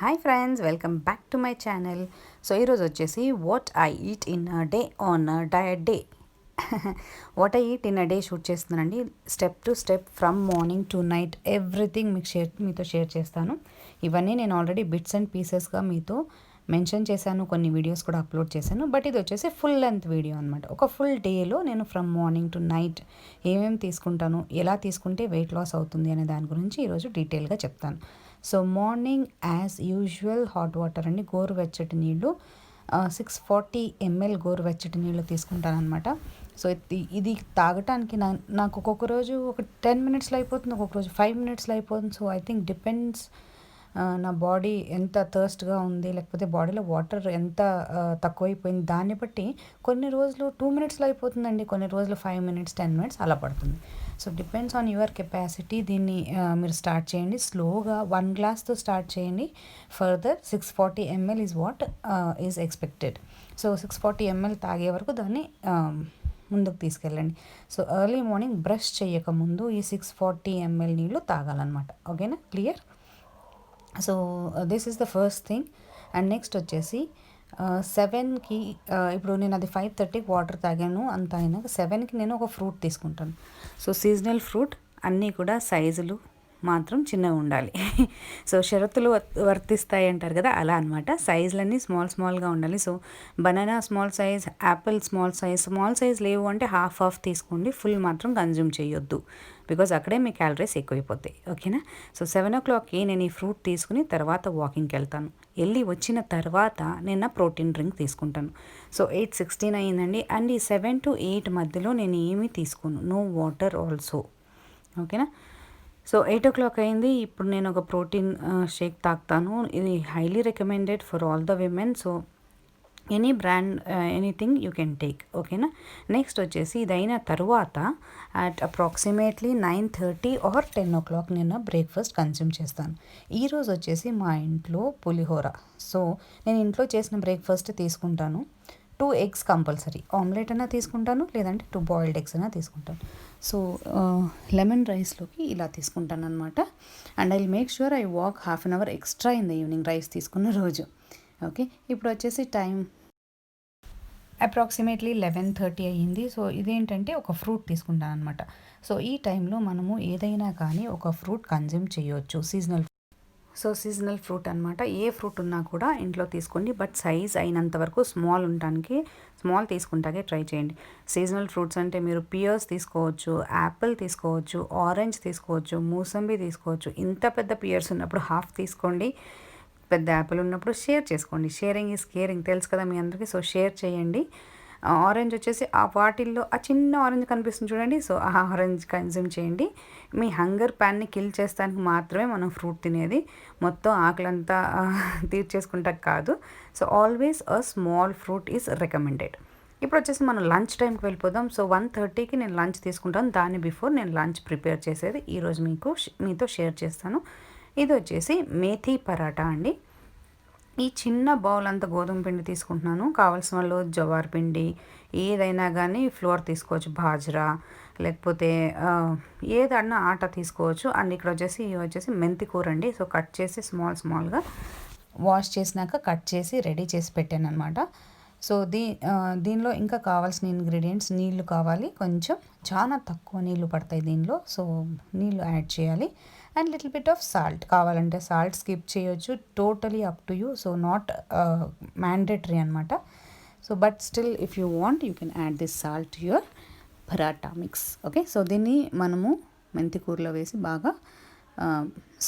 Hi friends, welcome back to my channel. So ఈరోజు వచ్చేసి what I eat in a day on diet day. What I eat in a day shoot చేస్తున్నానండి. Step to step from morning to night everything మీతో share చేస్తాను. ఇవన్నీ నేను already bits and పీసెస్గా మీతో mention చేశాను, కొన్ని వీడియోస్ కూడా అప్లోడ్ చేశాను. బట్ ఇది వచ్చేసి ఫుల్ లెంత్ వీడియో అనమాట. ఒక ఫుల్ డేలో నేను ఫ్రమ్ మార్నింగ్ టు నైట్ ఏమేమి తీసుకుంటాను, ఎలా తీసుకుంటే వెయిట్ లాస్ అవుతుంది అనే దాని గురించి ఈరోజు డీటెయిల్గా చెప్తాను. So morning as usual hot water అండి, గోరువెచ్చటి నీళ్ళు 640 ml గోరువెచ్చటి నీళ్ళు తీసుకుంటాను అనమాట. సో ఇది తాగటానికి నాకు ఒక్కొక్క రోజు ఒక 10 minutesలో అయిపోతుంది, ఒక్కొక్క రోజు 5 minutesలో అయిపోతుంది. సో ఐ థింక్ డిపెండ్స్ నా బాడీ ఎంత థర్స్ట్గా ఉంది, లేకపోతే బాడీలో వాటర్ ఎంత తక్కువైపోయింది, దాన్ని బట్టి కొన్ని రోజులు 2 minutesలో అయిపోతుందండి, కొన్ని రోజులు 5 minutes 10 minutes అలా పడుతుంది. So depends on your capacity. దీన్ని మీరు స్టార్ట్ చేయండి స్లోగా, 1 glassతో స్టార్ట్ చేయండి. Further 640 ml is what is expected. So 640 ml తాగే వరకు దాన్ని ముందుకు తీసుకెళ్ళండి. సో ఎర్లీ మార్నింగ్ బ్రష్ చేయకముందు ఈ 640 ml నీళ్ళు తాగాలన్నమాట. ఓకేనా, clear? So this is the first thing. And next వచ్చేసి 7కి, ఇప్పుడు నేను అది 5:30కి వాటర్ తాగాను, అంత అయినాక 7కి నేను ఒక ఫ్రూట్ తీసుకుంటాను. సో సీజనల్ ఫ్రూట్ అన్నీ కూడా సైజులు మాత్రం చిన్నగా ఉండాలి. సో షరతులు వర్తిస్తాయి అంటారు కదా, అలా అనమాట. సైజులన్నీ స్మాల్గా ఉండాలి. So banana small size, Apple small size లేవు అంటే హాఫ్ తీసుకోండి, ఫుల్ మాత్రం కన్జ్యూమ్ చేయొద్దు, బికాజ్ అక్కడే మీ క్యాలరీస్ ఎక్కువైపోతాయి. ఓకేనా? సో 7 o'clockకి నేను ఈ ఫ్రూట్ తీసుకుని తర్వాత వాకింగ్కి వెళ్తాను. వెళ్ళి వచ్చిన తర్వాత నేను ప్రోటీన్ డ్రింక్ తీసుకుంటాను. సో 8:16 అయ్యిందండి. అండ్ ఈ 7 to 8 మధ్యలో నేను ఏమీ తీసుకోను, నో వాటర్ ఆల్సో. ఓకేనా? సో 8 o'clock అయింది. ఇప్పుడు నేను ఒక ప్రోటీన్ షేక్ తాగుతాను. ఇది highly recommended for all the women. So any brand, anything you can take. ఓకేనా? నెక్స్ట్ వచ్చేసి ఇదైన తర్వాత అట్ అప్రాక్సిమేట్లీ 9:30 or 10 o'clock నేను బ్రేక్ఫాస్ట్ కన్జ్యూమ్ చేస్తాను. ఈరోజు వచ్చేసి మా ఇంట్లో పులిహోర. సో నేను ఇంట్లో చేసిన బ్రేక్ఫాస్ట్ తీసుకుంటాను. 2 eggs కంపల్సరీ, ఆమ్లెట్ అయినా తీసుకుంటాను, లేదంటే 2 boiled eggs అయినా తీసుకుంటాను. సో లెమన్ రైస్లోకి ఇలా తీసుకుంటాను అనమాట. And I will make sure I walk half an hour extra in the evening rice తీసుకున్న రోజు. ఓకే, ఇప్పుడు వచ్చేసి టైం అప్రాక్సిమేట్లీ 11:30 అయ్యింది. సో ఇదేంటంటే ఒక ఫ్రూట్ తీసుకుంటాను అనమాట. సో ఈ టైంలో మనము ఏదైనా కానీ ఒక ఫ్రూట్ కన్జ్యూమ్ చేయొచ్చు, సీజనల్ ఫ్రూట్ అనమాట. ఏ ఫ్రూట్ ఉన్నా కూడా ఇంట్లో తీసుకోండి, బట్ సైజ్ అయినంత వరకు స్మాల్ తీసుకుంటాకే ట్రై చేయండి. సీజనల్ ఫ్రూట్స్ అంటే మీరు పియర్స్ తీసుకోవచ్చు, యాపిల్ తీసుకోవచ్చు, ఆరెంజ్ తీసుకోవచ్చు, మూసంబి తీసుకోవచ్చు. ఇంత పెద్ద పియర్స్ ఉన్నప్పుడు హాఫ్ తీసుకోండి, పెద్ద యాపిల్ ఉన్నప్పుడు షేర్ చేసుకోండి. షేరింగ్ ఈజ్ కేరింగ్, తెలుసు కదా మీ అందరికీ. సో షేర్ చేయండి. ఆరెంజ్ వచ్చేసి ఆ వాటిల్లో ఆ చిన్న ఆరెంజ్ కనిపిస్తుంది చూడండి, సో ఆ ఆరెంజ్ కన్జ్యూమ్ చేయండి. మీ హంగర్ ప్యాన్ని కిల్ చేస్తానికి మాత్రమే మనం ఫ్రూట్ తినేది, మొత్తం ఆకలంతా తీర్చేసుకుంటా కాదు. So always a small fruit is recommended. ఇప్పుడు వచ్చేసి మనం లంచ్ టైంకి వెళ్ళిపోదాం. సో 1:30కి నేను లంచ్ తీసుకుంటాను. దాని బిఫోర్ నేను లంచ్ ప్రిపేర్ చేసేది ఈరోజు మీతో షేర్ చేస్తాను. ఇది వచ్చేసి మేథీ పరాటా అండి. ఈ చిన్న బౌల్ అంతా గోధుమ పిండి తీసుకుంటున్నాను. కావాల్సిన వాళ్ళు జవార్ పిండి ఏదైనా కానీ ఫ్లోర్ తీసుకోవచ్చు, బాజ్రా లేకపోతే ఏదన్నా ఆట తీసుకోవచ్చు. అండ్ ఇక్కడ వచ్చేసి మెంతి కూర అండి. సో కట్ చేసి స్మాల్గా వాష్ చేసినాక కట్ చేసి రెడీ చేసి పెట్టాను అనమాట. సో దీనిలో ఇంకా కావాల్సిన ఇంగ్రీడియంట్స్, నీళ్లు కావాలి కొంచెం, చాలా తక్కువ నీళ్లు పడతాయి దీనిలో. సో నీళ్లు యాడ్ చేయాలి. And little bit of salt, కావాలంటే సాల్ట్ స్కిప్ చేయొచ్చు, totally up to you. So not mandatory అనమాట. So but still if you want you can add this salt to your paratha mix. Okay, so దీన్ని మనము మెంతి కూరలో వేసి బాగా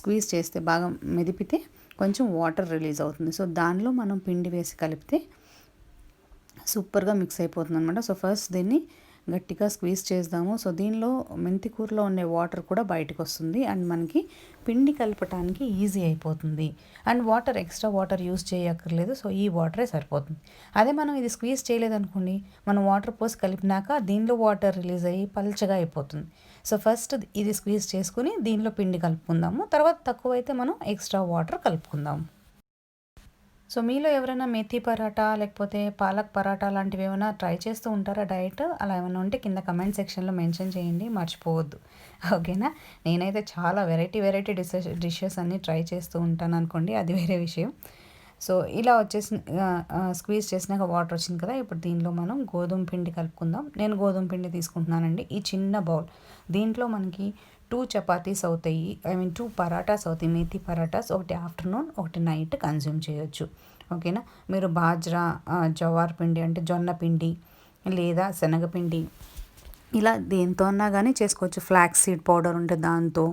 స్క్వీజ్ చేస్తే, బాగా మెదిపితే కొంచెం వాటర్ రిలీజ్ అవుతుంది. సో దానిలో మనం పిండి వేసి కలిపితే సూపర్గా మిక్స్ అయిపోతుంది అనమాట. సో ఫస్ట్ దీన్ని గట్టిగా స్క్వీజ్ చేద్దాము. సో దీనిలో మెంతి కూరలో ఉండే వాటర్ కూడా బయటకు వస్తుంది, అండ్ మనకి పిండి కలపటానికి ఈజీ అయిపోతుంది. అండ్ ఎక్స్ట్రా వాటర్ యూస్ చేయక్కర్లేదు. సో ఈ వాటరే సరిపోతుంది. అదే మనం ఇది స్క్వీజ్ చేయలేదనుకోండి, మనం వాటర్ పోసి కలిపినాక దీనిలో వాటర్ రిలీజ్ అయ్యి పల్చగా అయిపోతుంది. సో ఫస్ట్ ఇది స్క్వీజ్ చేసుకుని దీనిలో పిండి కలుపుకుందాము, తర్వాత తక్కువైతే మనం ఎక్స్ట్రా వాటర్ కలుపుకుందాము. సో మీలో ఎవరైనా మెథీ పరాటా లేకపోతే పాలక్ పరాటా లాంటివి ఏమైనా ట్రై చేస్తూ ఉంటారా డైట్? అలా ఏమైనా ఉంటే కింద కమెంట్ సెక్షన్‌లో మెన్షన్ చేయండి. మర్చిపోవద్దు. ఓకేనా? నేనైతే చాలా వెరైటీ డిషెస్ అన్నీ ట్రై చేస్తూ ఉంటాననుకోండి. అది వేరే విషయం. సో ఇలా వచ్చేసి స్క్వీజ్ చేసినాక వాటర్ వచ్చింది కదా! ఇప్పుడు దీనిలో మనం గోధుమ పిండి కలుపుకుందాం. నేను గోధుమ పిండి తీసుకుంటున్నానండి. ఈ చిన్న బౌల్. దీంట్లో మనకి 2 చపాతీస్ అవుతాయి. 2 పరాటాస్ అవుతాయి. మేథీ పరాటాస్. ఒకటి ఆఫ్టర్‌నూన్, ఒకటి నైట్ కన్జ్యూమ్ చేయొచ్చు. ఓకేనా? మీరు బాజ్రా, జవార్ పిండి అంటే జొన్న పిండి లేదా శనగపిండి ఇలా దేంతో అన్నా గానీ చేసుకోవచ్చు. ఫ్లాక్స్ సీడ్ పౌడర్ ఉంటే దాంతో.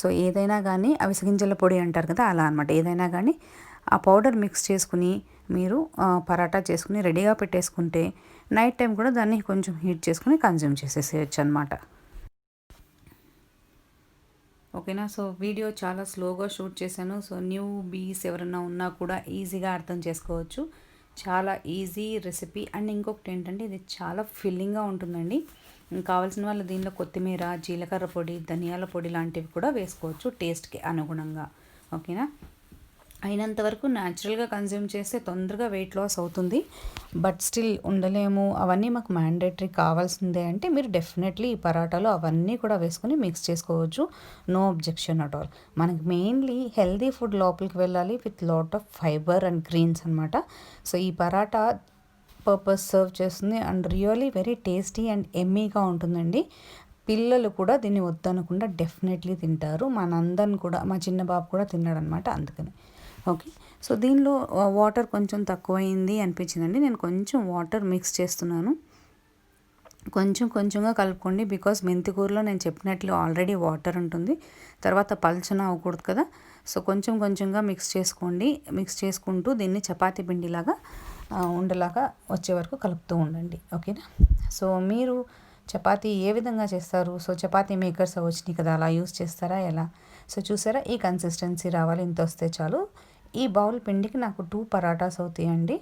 సో ఏదైనా గానీ అవిసె గింజల పొడి అంటారు కదా! అలా అనమాట. ఏదైనా గానీ ఆ పౌడర్ మిక్స్ చేసుకుని మీరు పరాటా చేసుకుని రెడీగా పెట్టేసుకుంటే నైట్ టైం కూడా దాన్ని కొంచెం హీట్ చేసుకుని కన్జ్యూమ్ చేసేసేయచ్చు అనమాట. ఓకేనా? సో వీడియో చాలా స్లోగా షూట్ చేశాను. సో న్యూ బీస్ ఎవరైనా ఉన్నా కూడా ఈజీగా అర్థం చేసుకోవచ్చు. చాలా ఈజీ రెసిపీ. అండ్ ఇంకొకటి ఏంటంటే ఇది చాలా ఫిల్లింగ్గా ఉంటుందండి. కావాల్సిన వాళ్ళు దీనిలో కొత్తిమీర, జీలకర్ర పొడి, ధనియాల పొడి లాంటివి కూడా వేసుకోవచ్చు టేస్ట్కి అనుగుణంగా. ఓకేనా? అయినంత వరకు న్యాచురల్గా కన్జ్యూమ్ చేస్తే తొందరగా వెయిట్ లాస్ అవుతుంది. బట్ స్టిల్ ఉండలేము, అవన్నీ మాకు మ్యాండేటరీ కావాల్సిందే అంటే మీరు డెఫినెట్లీ ఈ పరాటాలో అవన్నీ కూడా వేసుకొని మిక్స్ చేసుకోవచ్చు. No objection at all. మనకి మెయిన్లీ హెల్దీ ఫుడ్ లోపలికి వెళ్ళాలి with lot of fibre and greens అనమాట. సో ఈ పరాటా పర్పస్ సర్వ్ చేస్తుంది and really very tasty and ఎమ్మీగా ఉంటుందండి. పిల్లలు కూడా దీన్ని వద్దనకుండా డెఫినెట్లీ తింటారు. మనందరిని కూడా, మా చిన్న బాబు కూడా తిన్నాడనమాట. అందుకని ఓకే. సో దీనిలో వాటర్ కొంచెం తక్కువైంది అనిపించిందండి. నేను కొంచెం వాటర్ మిక్స్ చేస్తున్నాను. కొంచెంగా కలుపుకోండి. బికాజ్ మెంతి కూరలో నేను చెప్పినట్లు ఆల్రెడీ వాటర్ ఉంటుంది. తర్వాత పల్చన అవ్వకూడదు కదా! సో కొంచెంగా మిక్స్ చేసుకోండి. మిక్స్ చేసుకుంటూ దీన్ని చపాతీ పిండిలాగా ఉండలాగా వచ్చే వరకు కలుపుతూ ఉండండి. ఓకేనా? సో మీరు చపాతీ ఏ విధంగా చేస్తారు? సో చపాతీ మేకర్స్ వచ్చినాయి కదా, అలా యూస్ చేస్తారా ఎలా? సో చూసారా, ఈ కన్సిస్టెన్సీ రావాలి. ఇంత వస్తే చాలు. ఈ బౌల్ పిండికి నాకు 2 పరాటాస్ అవుతాయండి.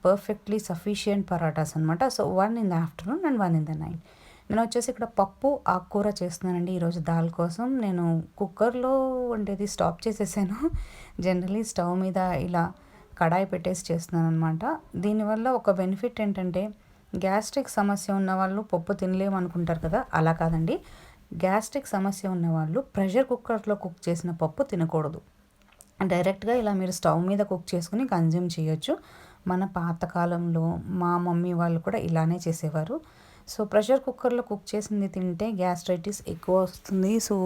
పర్ఫెక్ట్లీ సఫిషియంట్ పరాటాస్ అనమాట. So 1 in the afternoon and 1 in the night. నేను వచ్చేసి ఇక్కడ పప్పు ఆకుకూర చేస్తున్నానండి ఈరోజు దాల్ కోసం. నేను కుక్కర్లో వండేది స్టాప్ చేసేసాను. జనరలీ స్టవ్ మీద ఇలా కడాయి పెట్టేసి చేస్తున్నాను అనమాట. దీనివల్ల ఒక బెనిఫిట్ ఏంటంటే గ్యాస్ట్రిక్ సమస్య ఉన్నవాళ్ళు పప్పు తినలేము అనుకుంటారు కదా, అలా కాదండి. గ్యాస్ట్రిక్ సమస్య ఉన్నవాళ్ళు ప్రెషర్ కుక్కర్లో కుక్ చేసిన పప్పు తినకూడదు. డైరెక్ట్గా ఇలా మీరు స్టవ్ మీద కుక్ చేసుకుని కన్జ్యూమ్ చేయొచ్చు. మన పాతకాలంలో మా మమ్మీ వాళ్ళు కూడా ఇలానే చేసేవారు. సో ప్రెషర్ కుక్కర్లో కుక్ చేసింది తింటే గ్యాస్ట్రైటిస్ ఎక్కువ వస్తుంది. So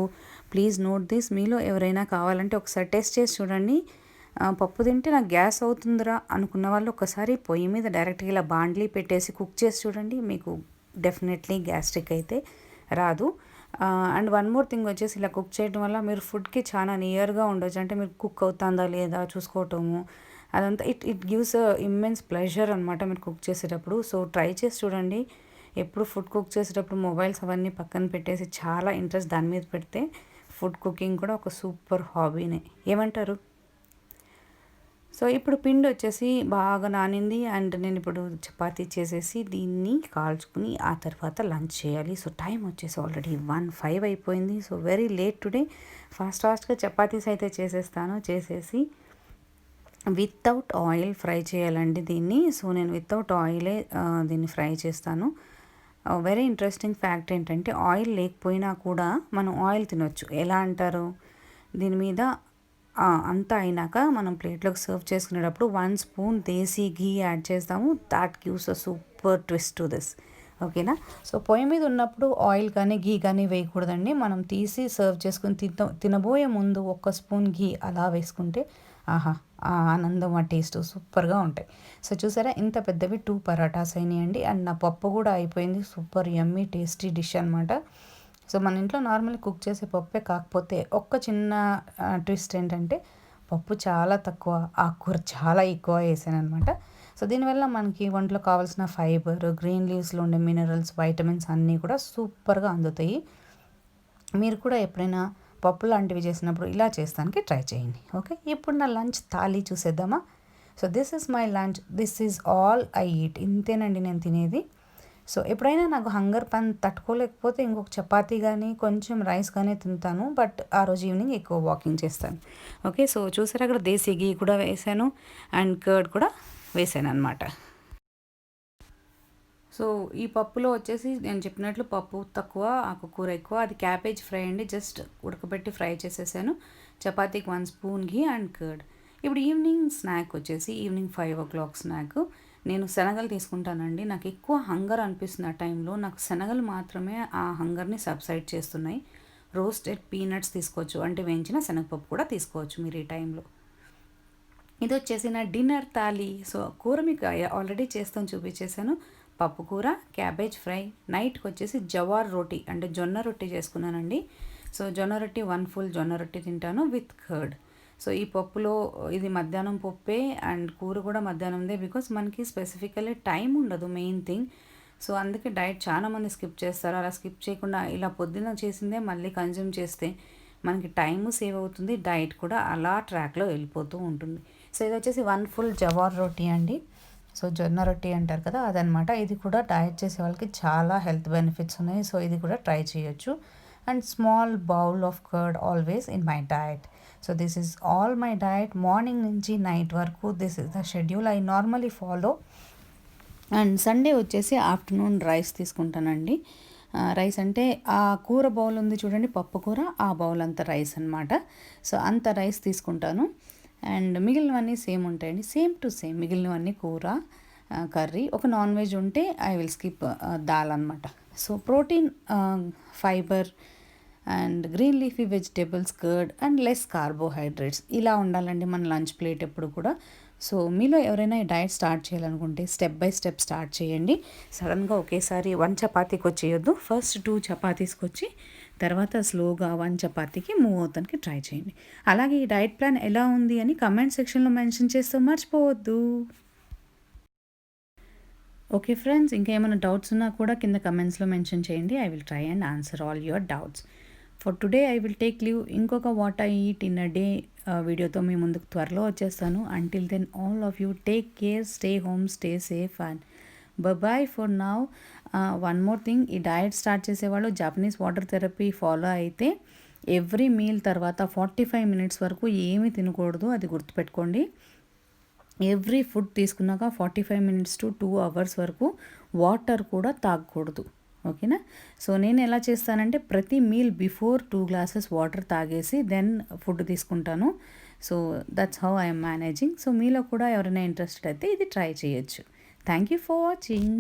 please note this. మీలో ఎవరైనా కావాలంటే ఒకసారి టెస్ట్ చేసి చూడండి. పప్పు తింటే నాకు గ్యాస్ అవుతుందిరా అనుకున్న వాళ్ళు ఒకసారి పొయ్యి మీద డైరెక్ట్గా ఇలా బాండ్లీ పెట్టేసి కుక్ చేసి చూడండి. మీకు డెఫినెట్లీ గ్యాస్ట్రిక్ అయితే రాదు. అండ్ వన్ మోర్ థింగ్ వచ్చేసి ఇలా కుక్ చేయడం వల్ల మీరు ఫుడ్కి చాలా నియర్గా ఉండొచ్చు. అంటే మీరు కుక్ అవుతుందా లేదా చూసుకోవటము, అదంతా ఇట్ గివ్స్ ఇమ్మెన్స్ ప్లెజర్ అనమాట మీరు కుక్ చేసేటప్పుడు. సో ట్రై చేసి చూడండి. ఎప్పుడు ఫుడ్ కుక్ చేసేటప్పుడు మొబైల్స్ అవన్నీ పక్కన పెట్టేసి చాలా ఇంట్రెస్ట్ దాని మీద పెడితే ఫుడ్ కుకింగ్ కూడా ఒక సూపర్ హాబీనే. ఏమంటారు? సో ఇప్పుడు పిండి వచ్చేసి బాగా నానింది. అండ్ నేను ఇప్పుడు చపాతీ చేసేసి దీన్ని కాల్చుకుని ఆ తర్వాత లంచ్ చేయాలి. సో టైం వచ్చేసి ఆల్రెడీ 1:05 అయిపోయింది. So very late today. ఫాస్ట్గా చపాతీస్ అయితే చేసేసి వితౌట్ ఆయిల్ ఫ్రై చేయాలండి దీన్ని. సో నేను వితౌట్ ఆయిలే దీన్ని ఫ్రై చేస్తాను. వెరీ ఇంట్రెస్టింగ్ ఫ్యాక్ట్ ఏంటంటే ఆయిల్ లేకపోయినా కూడా మనం ఆయిల్ తినొచ్చు. ఎలా అంటారు? దీని మీద అంతా అయినాక మనం ప్లేట్లోకి సర్వ్ చేసుకునేటప్పుడు 1 స్పూన్ దేశీ ఘీ యాడ్ చేస్తాము. That gives a super twist to this. ఓకేనా? సో పొయ్యి మీద ఉన్నప్పుడు ఆయిల్ కానీ ఘీ కానీ వేయకూడదండి. మనం తీసి సర్వ్ చేసుకుని తినబోయే ముందు 1 స్పూన్ ఘీ అలా వేసుకుంటే ఆహా, ఆ ఆనందం, ఆ టేస్ట్ సూపర్గా ఉంటాయి. సో చూసారా, ఇంత పెద్దవి 2 పరాటాస్ అయినాయండి. అండ్ నా పప్పు కూడా అయిపోయింది. సూపర్ యమ్మీ టేస్టీ డిష్ అనమాట. సో మన ఇంట్లో నార్మల్గా కుక్ చేసే పప్పే, కాకపోతే ఒక్క చిన్న ట్విస్ట్ ఏంటంటే పప్పు చాలా తక్కువ, ఆకుకూర చాలా ఎక్కువ వేసాను అనమాట. సో దీనివల్ల మనకి ఒంట్లో కావాల్సిన ఫైబర్, గ్రీన్ లీవ్స్లో ఉండే మినరల్స్, వైటమిన్స్ అన్నీ కూడా సూపర్గా అందుతాయి. మీరు కూడా ఎప్పుడైనా పప్పు లాంటివి చేసినప్పుడు ఇలా చేస్తానికి ట్రై చేయండి. ఓకే, ఇప్పుడు నా లంచ్ థాలీ చూసేద్దామా? So this is my lunch. This is all I eat. ఇంతేనండి నేను తినేది. సో ఎప్పుడైనా నాకు హంగర్ తట్టుకోలేకపోతే ఇంకొక చపాతీ కానీ కొంచెం రైస్ కానీ తింటాను. బట్ ఆ రోజు ఈవినింగ్ ఎక్కువ వాకింగ్ చేస్తాను. ఓకే, సో చూసారా అక్కడ దేశీ ఘీ కూడా వేసాను అండ్ కర్డ్ కూడా వేసాను అనమాట. సో ఈ పప్పులో వచ్చేసి నేను చెప్పినట్లు పప్పు తక్కువ, ఆకుకూర ఎక్కువ. అది క్యాబేజ్ ఫ్రై అండి, జస్ట్ ఉడకబెట్టి ఫ్రై చేసేసాను. చపాతీకి 1 స్పూన్ ఘీ అండ్ కర్డ్. ఇప్పుడు ఈవినింగ్ స్నాక్ వచ్చేసి ఈవినింగ్ 5 o'clock స్నాక్ నేను శనగలు తీసుకుంటానండి. నాకు ఎక్కువ హంగర్ అనిపిస్తుంది ఆ టైంలో. నాకు శనగలు మాత్రమే ఆ హంగర్ని సబ్సైడ్ చేస్తున్నాయి. రోస్టెడ్ పీనట్స్ తీసుకోవచ్చు, అంటే వేయించిన శనగపప్పు కూడా తీసుకోవచ్చు మీరు ఈ టైంలో. ఇది వచ్చేసి నా డిన్నర్ థాలీ. సో కూర మీకు ఆల్రెడీ చేస్తాను, చూపించేసాను. పప్పు కూర, క్యాబేజ్ ఫ్రై. నైట్కి వచ్చేసి జవార్ రోటీ అంటే జొన్న రొట్టి చేసుకున్నానండి. సో జొన్న రొట్టి 1 full జొన్న రొట్టి తింటాను విత్ కర్డ్. సో ఈ పప్పులో ఇది మధ్యాహ్నం పప్పే అండ్ కూర కూడా మధ్యాహ్నందే, బికాస్ మనకి స్పెసిఫికల్లీ టైం ఉండదు మెయిన్ థింగ్. సో అందుకే డైట్ చాలామంది స్కిప్ చేస్తారు. అలా స్కిప్ చేయకుండా ఇలా పొద్దున్న చేసిందే మళ్ళీ కన్జ్యూమ్ చేస్తే మనకి టైము సేవ్ అవుతుంది, డైట్ కూడా అలా ట్రాక్లో వెళ్ళిపోతూ ఉంటుంది. సో ఇది వచ్చేసి 1 full జవార్ రోటీ అండి. సో జొన్న రొట్టి అంటారు కదా, అదనమాట. ఇది కూడా డైట్ చేసే వాళ్ళకి చాలా హెల్త్ బెనిఫిట్స్ ఉన్నాయి. సో ఇది కూడా ట్రై చేయొచ్చు. And small bowl of curd always in my diet. So this is all my diet. Morning నుంచి నైట్ వరకు this is the schedule I normally follow. And Sunday వచ్చేసి ఆఫ్టర్నూన్ రైస్ తీసుకుంటానండి. Rice అంటే ఆ కూర బౌల్ ఉంది చూడండి, పప్పు కూర, ఆ బౌల్ అంత రైస్ అనమాట. సో అంత రైస్ తీసుకుంటాను. అండ్ మిగిలినవన్నీ సేమ్ ఉంటాయండి, సేమ్ టు సేమ్. మిగిలినవన్నీ కూర, కర్రీ. ఒక నాన్ వెజ్ ఉంటే ఐ విల్ స్కిప్ దాల్ అనమాట. So protein, fibre and green leafy vegetables, curd and less carbohydrates, ఇలా ఉండాలండి మన లంచ్ ప్లేట్ ఎప్పుడు కూడా. సో మీలో ఎవరైనా ఈ డైట్ స్టార్ట్ చేయాలనుకుంటే స్టెప్ బై స్టెప్ స్టార్ట్ చేయండి. సడన్గా ఒకేసారి 1 చపాతీకి వచ్చేయొద్దు. ఫస్ట్ 2 చపాతీస్కి వచ్చి తర్వాత స్లోగా 1 చపాతీకి మూవ్ అవుతానికి ట్రై చేయండి. అలాగే ఈ డైట్ ప్లాన్ ఎలా ఉంది అని కమెంట్ సెక్షన్లో మెన్షన్ చేస్తూ మర్చిపోవద్దు. ఓకే ఫ్రెండ్స్, ఇంకా ఏమైనా డౌట్స్ ఉన్నా కూడా కింద కమెంట్స్లో మెన్షన్ చేయండి. I will try and answer all your doubts. For today I will take leave. ఇంకొక what I eat in a day వీడియోతో మీ ముందుకు త్వరలో వచ్చేస్తాను. Until then all of you take care, stay home, stay safe and bye for now. One more thing, ఈ diet start చేసేవాళ్ళు Japanese water therapy follow అయితే every meal తర్వాత 45 minutes వరకు ఏమీ తినకూడదు, అది గుర్తుపెట్టుకోండి. ఎవ్రీ ఫుడ్ తీసుకున్నాక 45 minutes to 2 hours వరకు వాటర్ కూడా తాగకూడదు. ఓకేనా? సో నేను ఎలా చేస్తానంటే ప్రతి మీల్ బిఫోర్ 2 glasses వాటర్ తాగేసి దెన్ ఫుడ్ తీసుకుంటాను. So that's how I'm managing. So మీలో కూడా ఎవరైనా ఇంట్రెస్టెడ్ అయితే ఇది ట్రై చేయొచ్చు. Thank you for watching.